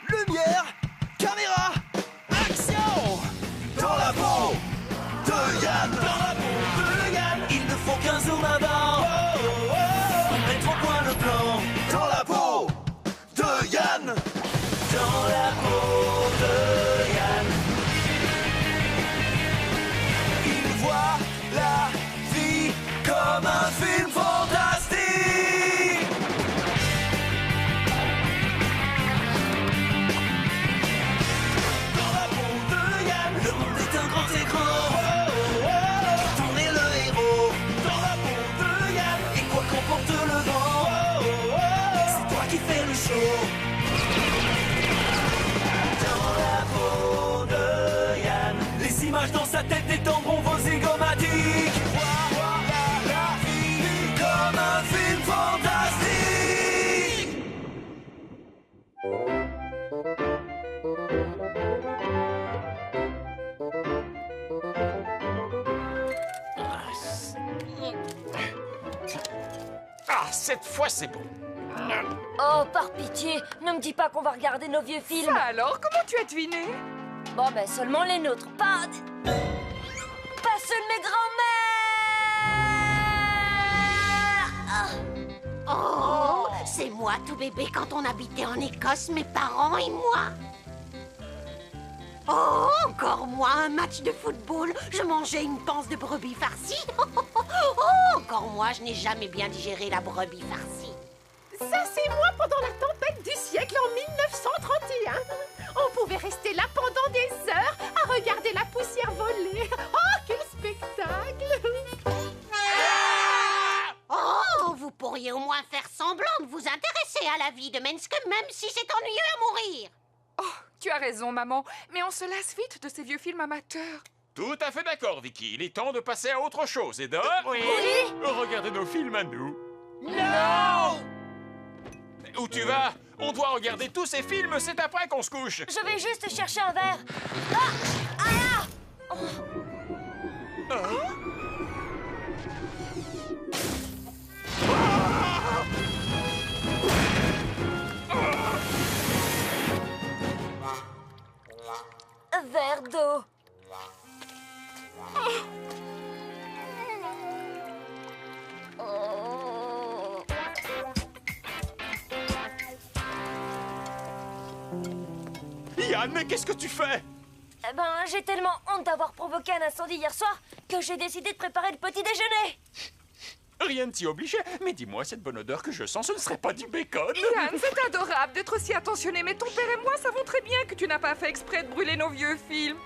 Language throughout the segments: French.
Lumière, caméra, action! Dans la peau de Yann, il ne faut qu'un zoom avant pour mettre au point le plan. Dans la peau de Yann, dans la peau de Yann, il voit la vie comme un film fantastique. Dans sa tête détendront vos zygomatiques. Voir la vie comme un film fantastique. Ah, cette fois c'est bon. Oh, par pitié, ne me dis pas qu'on va regarder nos vieux films. Ça alors, comment tu as deviné? Bon, ben seulement les nôtres, pas ceux de mes grands-mères. Oh, c'est moi tout bébé quand on habitait en Écosse, mes parents et moi. Oh, encore moi, un match de football, je mangeais une panse de brebis farcie. Oh, encore moi, je n'ai jamais bien digéré la brebis farcie. Ça, c'est moi pendant la tempête du siècle en 1931. On pouvait rester là pendant des heures à regarder la poussière voler. Oh, quel spectacle! Oh, vous pourriez au moins faire semblant de vous intéresser à la vie de Menske, même si c'est ennuyeux à mourir. Oh, tu as raison, maman, mais on se lasse vite de ces vieux films amateurs. Tout à fait d'accord, Vicky. Il est temps de passer à autre chose. Et de... Oui. Regardez nos films à nous. Non! Où tu vas? On doit regarder tous ces films, c'est après qu'on se couche. Je vais juste chercher un verre. Ah! Un verre d'eau. Oh. Yann, mais qu'est-ce que tu fais? Eh ben, j'ai tellement honte d'avoir provoqué un incendie hier soir que j'ai décidé de préparer le petit déjeuner. Rien ne t'y obligeait. Mais dis-moi, cette bonne odeur que je sens, ce ne serait pas du bacon? Yann, c'est adorable d'être aussi attentionné, mais ton père et moi savons très bien que tu n'as pas fait exprès de brûler nos vieux films.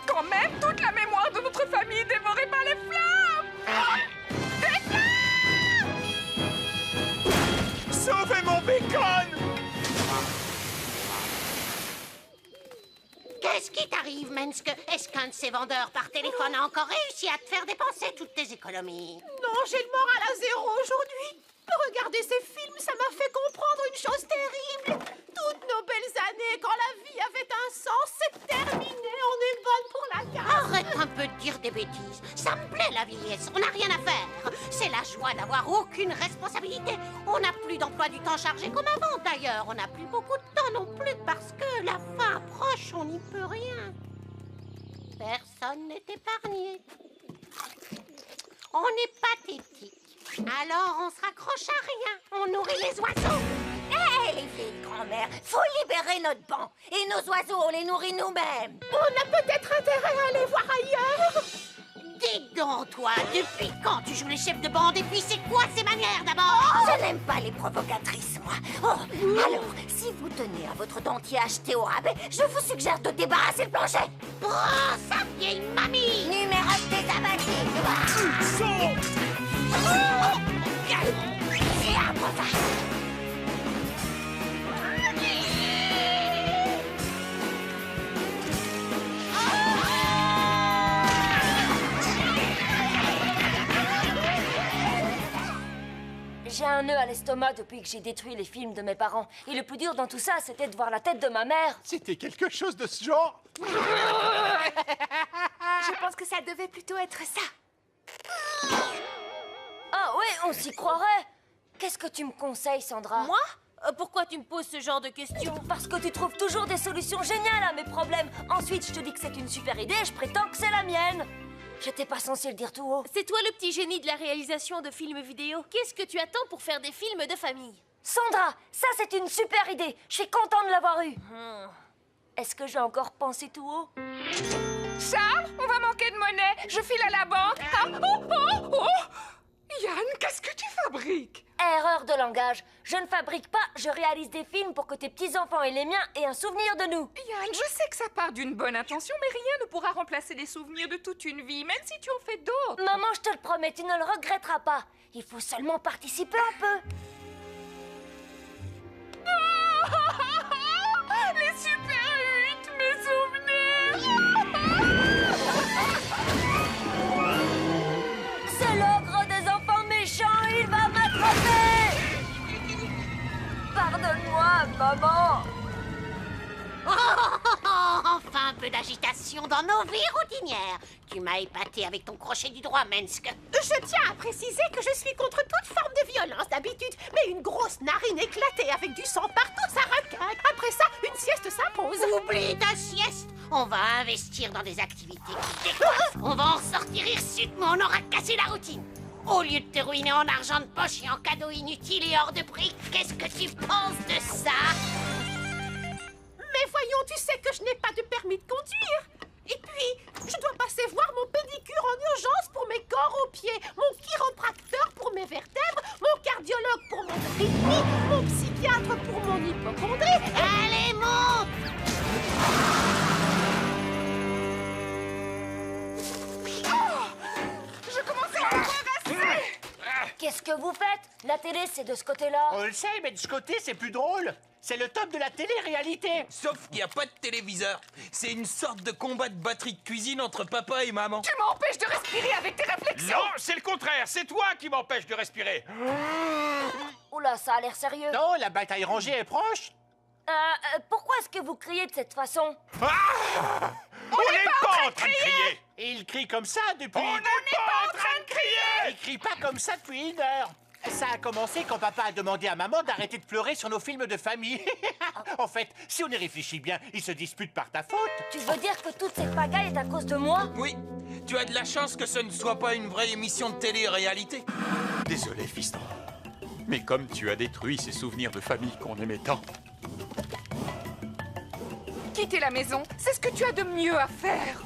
Quand même, toute la mémoire de notre famille dévorée par les flammes! Des flammes! Sauvez mon bacon! Qu'est-ce qui t'arrive, Menske? Est-ce qu'un de ces vendeurs par téléphone a encore réussi à te faire dépenser toutes tes économies? Non, j'ai le moral à zéro aujourd'hui. Regarder ces films, ça m'a fait comprendre une chose terrible. Toutes nos belles années, quand la vie avait un sens, c'est terminé. On est bonne pour la carte. Arrête un peu de dire des bêtises. Ça me plaît, la vieillesse. On n'a rien à faire. C'est la joie d'avoir aucune responsabilité. On n'a plus d'emploi du temps chargé comme avant. D'ailleurs, on n'a plus beaucoup de temps non plus parce que la fin approche, on n'y peut rien. Personne n'est épargné. On est pathétique. Alors, on se raccroche à rien. On nourrit les oiseaux. Hé, les vieilles grand-mères, faut libérer notre banc. Et nos oiseaux, on les nourrit nous-mêmes. On a peut-être intérêt à aller voir ailleurs. Dis donc, toi, depuis quand tu joues les chefs de bande? Et puis, c'est quoi ces manières, d'abord? Je n'aime pas les provocatrices, moi. Oh, alors, si vous tenez à votre dentier acheté au rabais, je vous suggère de débarrasser le plancher. Oh, sa vieille mamie! Numéro des abattus. Et après ça. J'ai un nœud à l'estomac depuis que j'ai détruit les films de mes parents. Et le plus dur dans tout ça, c'était de voir la tête de ma mère. C'était quelque chose de ce genre? Je pense que ça devait plutôt être ça. Ah ouais, on s'y croirait. Qu'est-ce que tu me conseilles, Sandra? Moi? Pourquoi tu me poses ce genre de questions? Parce que tu trouves toujours des solutions géniales à mes problèmes. Ensuite, je te dis que c'est une super idée et je prétends que c'est la mienne. J'étais pas censée le dire tout haut. C'est toi le petit génie de la réalisation de films vidéo. Qu'est-ce que tu attends pour faire des films de famille? Sandra, ça c'est une super idée. Je suis content de l'avoir eue. Est-ce que j'ai encore pensé tout haut? Charles, on va manquer de monnaie. Je file à la banque. Ah, oh, oh, oh. Yann, qu'est-ce que tu fabriques? Erreur de langage. Je ne fabrique pas, je réalise des films pour que tes petits-enfants et les miens aient un souvenir de nous. Yann, je sais que ça part d'une bonne intention, mais rien ne pourra remplacer les souvenirs de toute une vie, même si tu en fais d'autres. Maman, je te le promets, tu ne le regretteras pas. Il faut seulement participer un peu. Les Super 8, mes souvenirs. C'est l'ogre des enfants méchants, il va m'attraper. Pardonne-moi, maman. Enfin un peu d'agitation dans nos vies routinières. Tu m'as épaté avec ton crochet du droit, Mensk. Je tiens à préciser que je suis contre toute forme de violence d'habitude, mais une grosse narine éclatée avec du sang partout, ça requinque. Après ça, une sieste s'impose. Oublie ta sieste. On va investir dans des activités qui décoiffent. On va en sortir hirsutes, mais on aura cassé la routine. Au lieu de te ruiner en argent de poche et en cadeaux inutiles et hors de prix, qu'est-ce que tu penses de ça? Mais voyons, tu sais que je n'ai pas de permis de conduire. Et puis, je dois passer voir mon pédicure en urgence pour mes corps aux pieds, mon chiropracteur pour mes vertèbres, mon cardiologue pour mon rythmie, mon psychiatre pour mon hypocondrie. Allez, monte! Je commence à en avoir assez. Qu'est-ce que vous faites? La télé, c'est de ce côté-là. On le sait, mais de ce côté, c'est plus drôle. C'est le top de la télé-réalité. Sauf qu'il n'y a pas de téléviseur. C'est une sorte de combat de batterie de cuisine entre papa et maman. Tu m'empêches de respirer avec tes réflexions. Non, c'est le contraire. C'est toi qui m'empêche de respirer. Oula, ça a l'air sérieux. Non, la bataille rangée est proche. Pourquoi est-ce que vous criez de cette façon? On n'est pas en train de crier. Et il crie comme ça depuis... On n'est pas en train de crier. Il crie pas comme ça depuis 1 heure. Ça a commencé quand papa a demandé à maman d'arrêter de pleurer sur nos films de famille. En fait, si on y réfléchit bien, ils se disputent par ta faute. Tu veux dire que toute cette pagaille est à cause de moi? Oui, tu as de la chance que ce ne soit pas une vraie émission de télé-réalité. Désolé, fiston. Mais comme tu as détruit ces souvenirs de famille qu'on aimait tant. Quitter la maison, c'est ce que tu as de mieux à faire.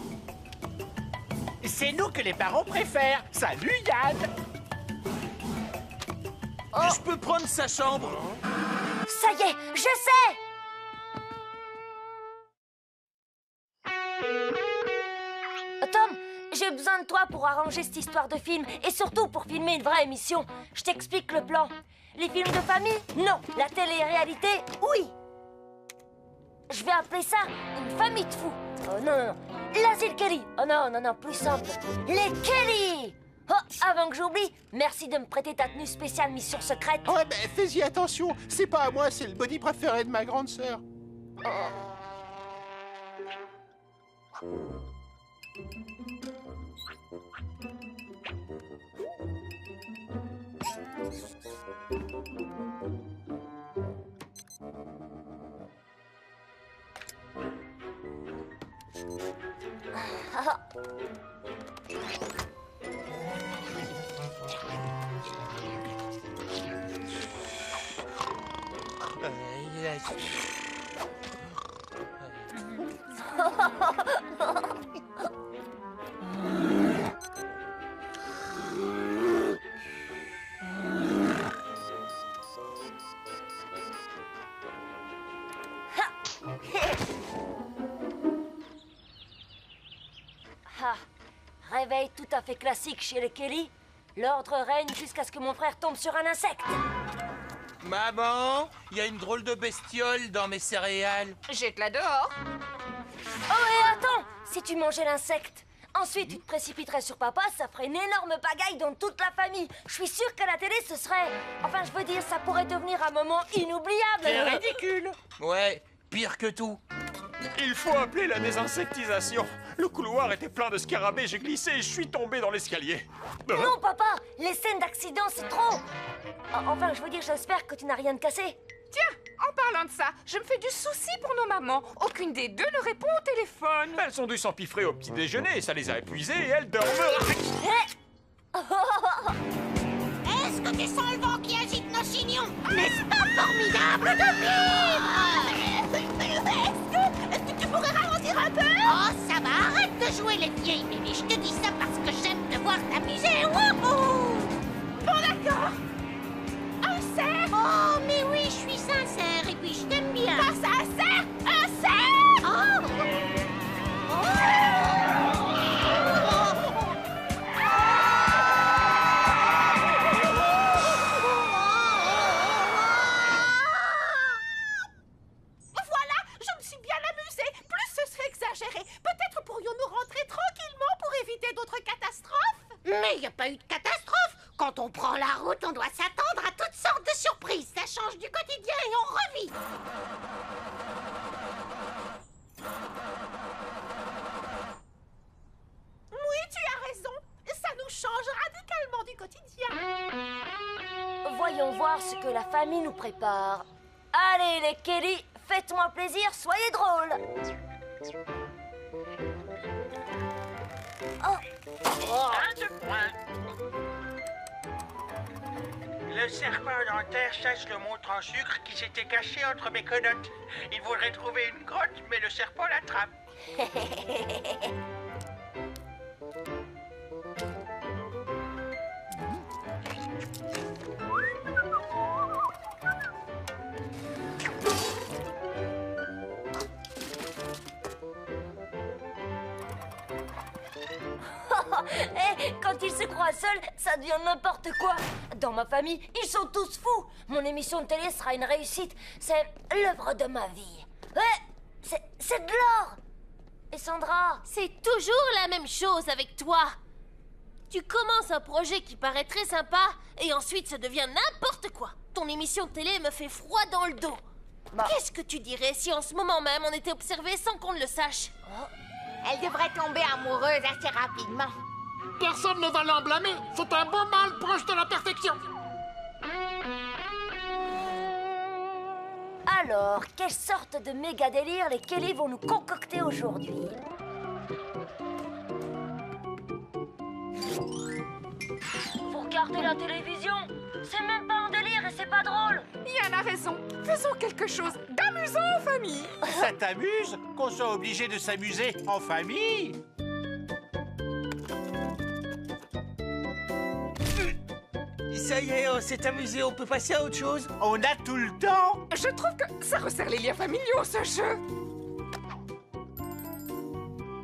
C'est nous que les parents préfèrent. Salut, Yann. Je peux prendre sa chambre. Ça y est, je sais! Tom, j'ai besoin de toi pour arranger cette histoire de film et surtout pour filmer une vraie émission. Je t'explique le plan. Les films de famille, non. La télé-réalité, oui. Je vais appeler ça une famille de fous. Oh non, non, non. L'asile Kelly. Oh non, non, non, plus simple. Les Kelly. Oh, avant que j'oublie, merci de me prêter ta tenue spéciale mission secrète. Ouais, mais fais-y attention. C'est pas à moi, c'est le body préféré de ma grande sœur. Ah, réveil tout à fait classique chez les Kelly. L'ordre règne jusqu'à ce que mon frère tombe sur un insecte. Maman, il y a une drôle de bestiole dans mes céréales. Jette-la dehors. Oh, et attends, si tu mangeais l'insecte, ensuite tu te précipiterais sur papa, ça ferait une énorme pagaille dans toute la famille. Je suis sûre qu'à la télé, ce serait... Enfin, je veux dire, ça pourrait devenir un moment inoubliable. C'est ridicule. Ouais, pire que tout. Il faut appeler la désinsectisation. Le couloir était plein de scarabées, j'ai glissé et je suis tombé dans l'escalier. Non, papa, les scènes d'accident, c'est trop. Enfin, je veux dire, j'espère que tu n'as rien de cassé. Tiens, en parlant de ça, je me fais du souci pour nos mamans. Aucune des deux ne répond au téléphone. Elles ont dû s'empiffrer au petit déjeuner, ça les a épuisées et elles dorment. Est-ce que tu sens le vent qui agite nos chignons? N'est-ce pas formidable de vivre? Est-ce que tu pourrais ralentir un peu? Oh, ça va, arrête de jouer les vieilles mémés. Je te dis ça parce que j'aime te voir t'amuser. Wouhou! Bon, d'accord. Un cerf. Oh, mais oui, je suis sincère et puis je t'aime bien. Pas sincère. Un cerf. Oh! Voilà, je me suis bien amusée. Plus ce serait exagéré. Peut-être pourrions-nous rentrer tranquillement pour éviter d'autres catastrophes? Mais il n'y a pas eu de catastrophe. Quand on prend la route, on doit s'attendre à toutes sortes de surprises. Ça change du quotidien et on revit. Oui, tu as raison. Ça nous change radicalement du quotidien. Voyons voir ce que la famille nous prépare. Allez, les Kelly, faites-moi plaisir, soyez drôles. Oh. Le serpent dentaire chasse le monstre en sucre qui s'était caché entre mes connotes. Il voudrait trouver une grotte, mais le serpent l'attrape. Quand il se croit seul, ça devient n'importe quoi. Dans ma famille, ils sont tous fous. Mon émission de télé sera une réussite. C'est l'œuvre de ma vie. Ouais, c'est de l'or. Et Sandra? C'est toujours la même chose avec toi. Tu commences un projet qui paraît très sympa et ensuite ça devient n'importe quoi. Ton émission de télé me fait froid dans le dos. Qu'est-ce que tu dirais si en ce moment même on était observé sans qu'on ne le sache? Elle devrait tomber amoureuse assez rapidement. Personne ne va l'en blâmer. C'est un beau mâle proche de la perfection. Alors, quelle sorte de méga délire les Kelly vont nous concocter aujourd'hui? Vous regardez la télévision? C'est même pas un délire et c'est pas drôle. Yann a raison. Faisons quelque chose d'amusant en famille. Ça t'amuse qu'on soit obligé de s'amuser en famille? Ça y est, on s'est amusé, on peut passer à autre chose? On a tout le temps. Je trouve que ça resserre les liens familiaux, ce jeu.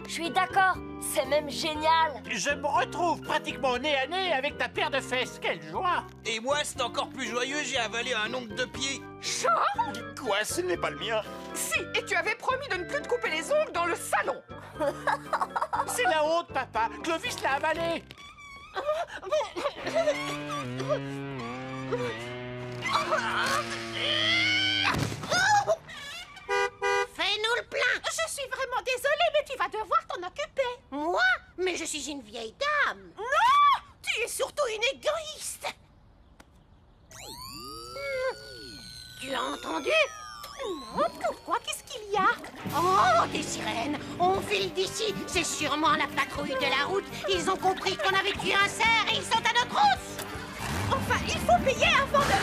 Je suis d'accord, c'est même génial. Je me retrouve pratiquement nez à nez avec ta paire de fesses. Quelle joie! Et moi, c'est encore plus joyeux, j'ai avalé un ongle de pied. Charles? Quoi, ce n'est pas le mien? Si, et tu avais promis de ne plus te couper les ongles dans le salon. C'est la honte, papa. Clovis l'a avalé. Fais-nous le plein. Je suis vraiment désolée, mais tu vas devoir t'en occuper. Moi? Mais je suis une vieille dame. Non! Tu es surtout une égoïste. Tu as entendu? Non, pourquoi? Qu'est-ce qu'il y a? Oh, des sirènes! On file d'ici! C'est sûrement la patrouille de la route! Ils ont compris qu'on avait tué un cerf et ils sont à notre hausse! Enfin, il faut payer avant de...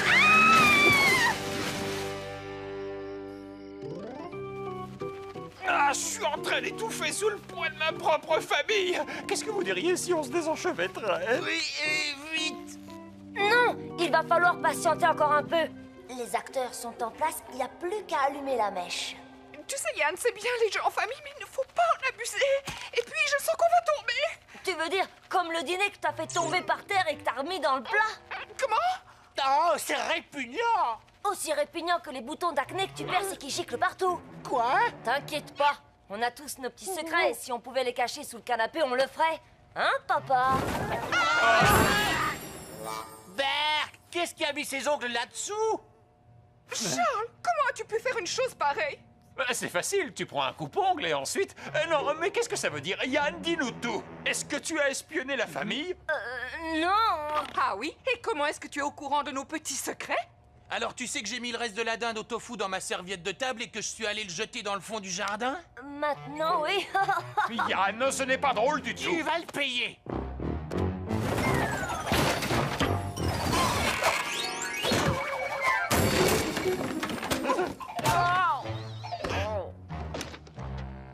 Ah, je suis en train d'étouffer sous le poids de ma propre famille. Qu'est-ce que vous diriez si on se désenchevêtrait? Oui, vite! Non, il va falloir patienter encore un peu. Les acteurs sont en place, il n'y a plus qu'à allumer la mèche. Tu sais, Yann, c'est bien les jeux en famille, mais il ne faut pas en abuser. Et puis, je sens qu'on va tomber. Tu veux dire comme le dîner que t'as fait tomber par terre et que t'as remis dans le plat? Comment? Oh, c'est répugnant! Aussi répugnant que les boutons d'acné que tu perces et qui giclent partout. Quoi? T'inquiète pas, on a tous nos petits secrets et si on pouvait les cacher sous le canapé, on le ferait. Hein, papa? Berk, qu'est-ce qui a mis ses ongles là-dessous? Charles, comment as-tu pu faire une chose pareille? C'est facile, tu prends un coupe-ongle et ensuite... non, mais qu'est-ce que ça veut dire? Yann, dis-nous tout. Est-ce que tu as espionné la famille? Non. Ah oui? Et comment est-ce que tu es au courant de nos petits secrets? Alors tu sais que j'ai mis le reste de la dinde au tofu dans ma serviette de table et que je suis allé le jeter dans le fond du jardin? Maintenant, oui. Yann, ce n'est pas drôle du tout. Tu vas le payer.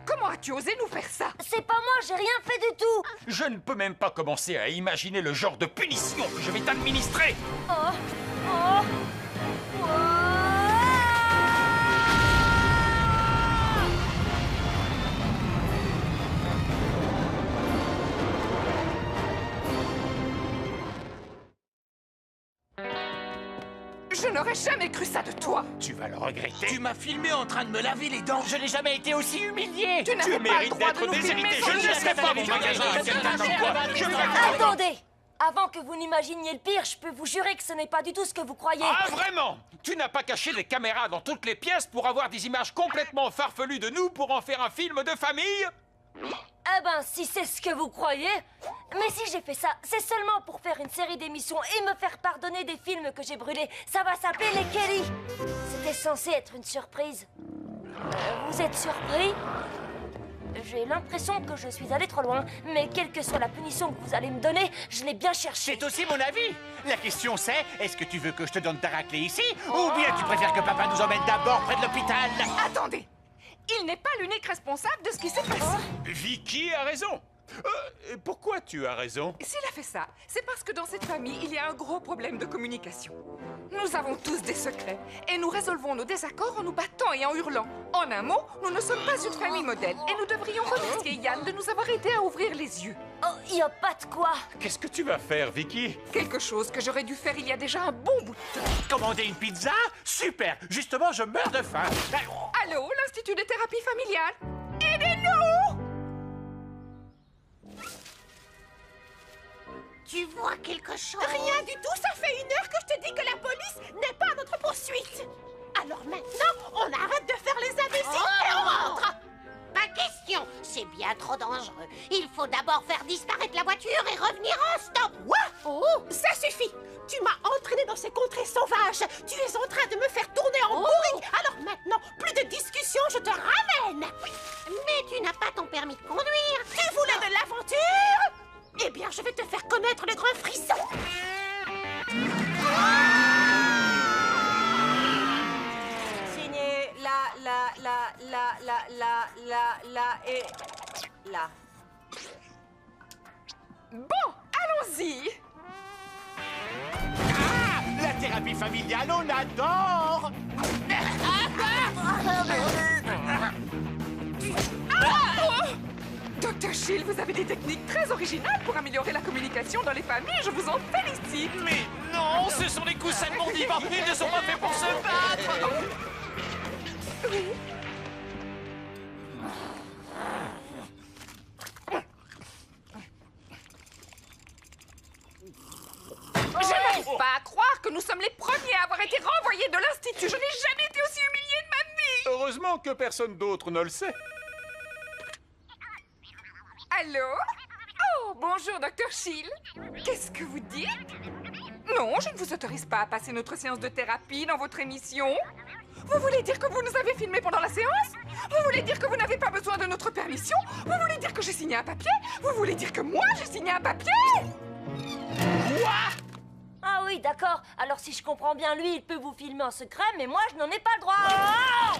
Comment as-tu osé nous faire ça? C'est pas moi, j'ai rien fait du tout. Je ne peux même pas commencer à imaginer le genre de punition que je vais t'administrer. Je n'aurais jamais cru ça de toi. Tu vas le regretter. Tu m'as filmé en train de me laver les dents. Je n'ai jamais été aussi humilié. Tu n'avais pas le mérites droit de d'être nous filmer déshérité. sans Je ne nous laisserai pas mon magasin à quelqu'un comme toi. Je vais... Attendez. Avant que vous n'imaginiez le pire, je peux vous jurer que ce n'est pas du tout ce que vous croyez. Ah, vraiment? Tu n'as pas caché des caméras dans toutes les pièces pour avoir des images complètement farfelues de nous pour en faire un film de famille? Eh ben, si c'est ce que vous croyez. Mais si j'ai fait ça, c'est seulement pour faire une série d'émissions et me faire pardonner des films que j'ai brûlés. Ça va s'appeler les Kelly. C'était censé être une surprise. Vous êtes surpris? J'ai l'impression que je suis allé trop loin, mais quelle que soit la punition que vous allez me donner, je l'ai bien cherchée. C'est aussi mon avis. La question c'est, est-ce que tu veux que je te donne ta raclée ici? Ou bien tu préfères que papa nous emmène d'abord près de l'hôpital? Attendez. Il n'est pas l'unique responsable de ce qui s'est passé. Vicky a raison. Pourquoi tu as raison? S'il a fait ça, c'est parce que dans cette famille, il y a un gros problème de communication. Nous avons tous des secrets et nous résolvons nos désaccords en nous battant et en hurlant. En un mot, nous ne sommes pas une famille modèle et nous devrions remercier Yann de nous avoir aidés à ouvrir les yeux. Oh, il n'y a pas de quoi. Qu'est-ce que tu vas faire, Vicky? Quelque chose que j'aurais dû faire il y a déjà un bon bout de temps. Commander une pizza? Super. Justement, je meurs de faim. Allô, l'Institut de thérapie familiale? Aidez-nous! Tu vois quelque chose? Rien du tout, ça fait 1 heure que je te dis que la police n'est pas à notre poursuite. Alors maintenant, on arrête de faire les imbéciles et on rentre. Pas question, c'est bien trop dangereux. Il faut d'abord faire disparaître la voiture et revenir en stop. Quoi? Oh, ça suffit. Tu m'as entraîné dans ces contrées sauvages. Tu es en train de me faire tourner en bourrique. Alors maintenant, plus de discussion, je te ramène. Mais tu n'as pas ton permis de conduire. Tu voulais de l'aventure? Eh bien, je vais te faire connaître le grand frisson. Signé et là. Bon, allons-y. Ah, la thérapie familiale, on adore. Dr. Shield, vous avez des techniques très originales pour améliorer la communication dans les familles. Je vous en félicite. Mais non, ce sont des coussins de mon divan. Ils ne sont pas faits pour se battre. Oui. Je n'arrive pas à croire que nous sommes les premiers à avoir été renvoyés de l'Institut. Je n'ai jamais été aussi humiliée de ma vie. Heureusement que personne d'autre ne le sait. Allô? Oh, bonjour, Dr. Shield. Qu'est-ce que vous dites? Non, je ne vous autorise pas à passer notre séance de thérapie dans votre émission. Vous voulez dire que vous nous avez filmés pendant la séance? Vous voulez dire que vous n'avez pas besoin de notre permission? Vous voulez dire que j'ai signé un papier? Vous voulez dire que moi, j'ai signé un papier? Quoi? Ah oui, d'accord. Alors si je comprends bien, lui, il peut vous filmer en secret, mais moi, je n'en ai pas le droit. Oh!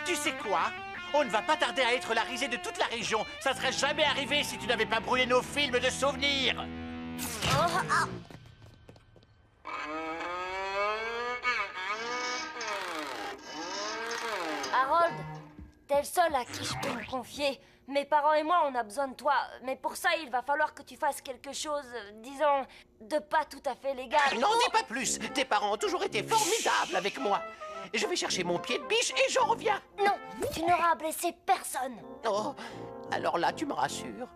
Tu sais quoi? On ne va pas tarder à être la risée de toute la région. Ça serait jamais arrivé si tu n'avais pas brûlé nos films de souvenirs. Harold, t'es le seul à qui je peux me confier. Mes parents et moi, on a besoin de toi. Mais pour ça, il va falloir que tu fasses quelque chose, disons, de pas tout à fait légal. N'en dis pas plus. Tes parents ont toujours été formidables avec moi. Je vais chercher mon pied de biche et j'en reviens. Non, tu n'auras blessé personne. Oh, alors là, tu me rassures.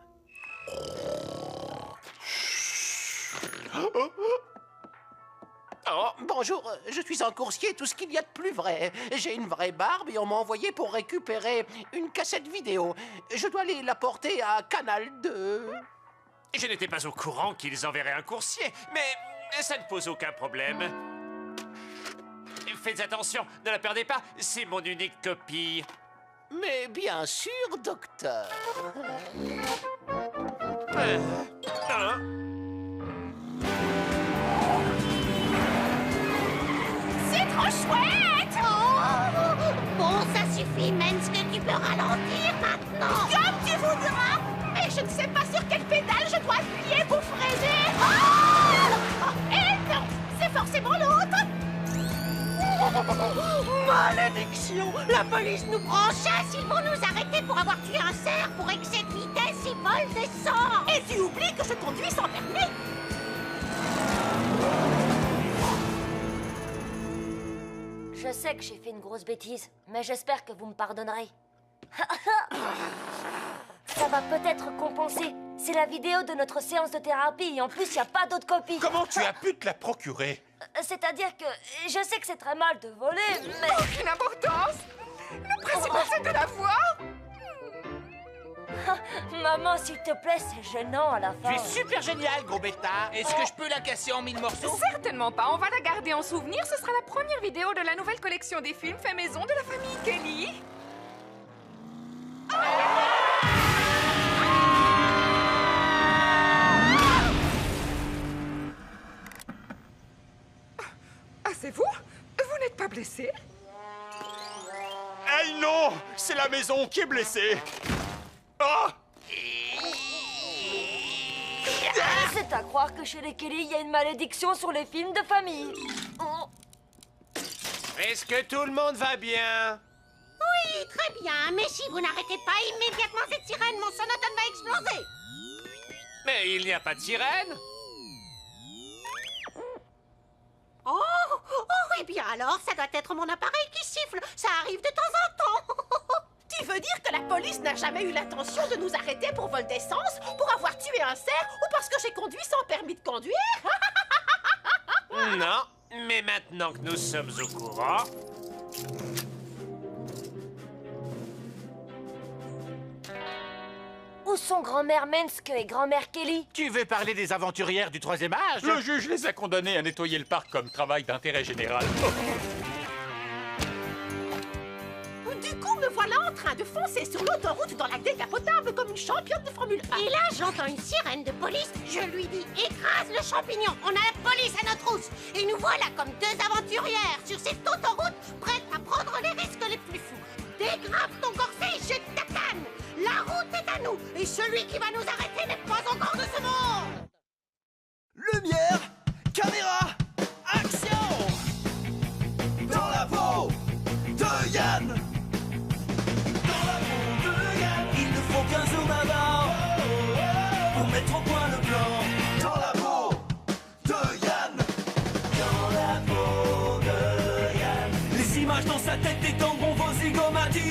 Oh, bonjour, je suis un coursier, tout ce qu'il y a de plus vrai. J'ai une vraie barbe et on m'a envoyé pour récupérer une cassette vidéo. Je dois aller la porter à Canal 2. Je n'étais pas au courant qu'ils enverraient un coursier, mais ça ne pose aucun problème. Faites attention, ne la perdez pas, c'est mon unique copie. Mais bien sûr, docteur. C'est trop chouette! Oh, bon, ça suffit, Mensk, tu peux ralentir maintenant. Comme tu voudras! Mais je ne sais pas sur quelle pédale je dois appuyer pour freiner. Oh! Et non! C'est forcément l'autre! Malédiction! La police nous prend en chasse! Ils vont nous arrêter pour avoir tué un cerf pour excès de vitesse et vol d'essence! Et tu oublies que je conduis sans permis! Je sais que j'ai fait une grosse bêtise, mais j'espère que vous me pardonnerez. Ça va peut-être compenser. C'est la vidéo de notre séance de thérapie et en plus, il n'y a pas d'autre copie. Comment tu as pu te la procurer? C'est-à-dire que je sais que c'est très mal de voler, mais... Aucune importance! Le principal, c'est de la voir! Maman, s'il te plaît, c'est gênant à la fin. Tu es super génial, gros bêta. Est-ce que je peux la casser en 1000 morceaux? Certainement pas, on va la garder en souvenir. Ce sera la première vidéo de la nouvelle collection des films faits maison de la famille Kelly. Ah, c'est vous? Vous n'êtes pas blessé? Eh non! C'est la maison qui est blessée! Oh! C'est à croire que chez les Kelly, il y a une malédiction sur les films de famille. Oh. Est-ce que tout le monde va bien? Oui, très bien, mais si vous n'arrêtez pas immédiatement cette sirène, mon sonotone va exploser! Mais il n'y a pas de sirène. Oh, eh bien alors, ça doit être mon appareil qui siffle. Ça arrive de temps en temps. Tu veux dire que la police n'a jamais eu l'intention de nous arrêter pour vol d'essence, pour avoir tué un cerf ou parce que j'ai conduit sans permis de conduire? Non, mais maintenant que nous sommes au courant... Où sont grand-mère Mensk et grand-mère Kelly? Tu veux parler des aventurières du 3e âge? Le juge les a condamnés à nettoyer le parc comme travail d'intérêt général. Du coup, me voilà en train de foncer sur l'autoroute dans la décapotable comme une championne de Formule 1. Et là, j'entends une sirène de police. Je lui dis, écrase le champignon. On a la police à notre housse. Et nous voilà comme deux aventurières sur cette autoroute, prêtes à prendre les risques les plus fous. Dégrave ton corset et jette ta canne. La route est à nous. Et celui qui va nous arrêter n'est pas encore de ce monde. Lumière, caméra, action! Dans la peau de Yann! Dans la peau de Yann! Il ne faut qu'un zoom avant pour mettre au point le plan. Dans la peau de Yann! Dans la peau de Yann! Les images dans sa tête détendront vos zygomatiques!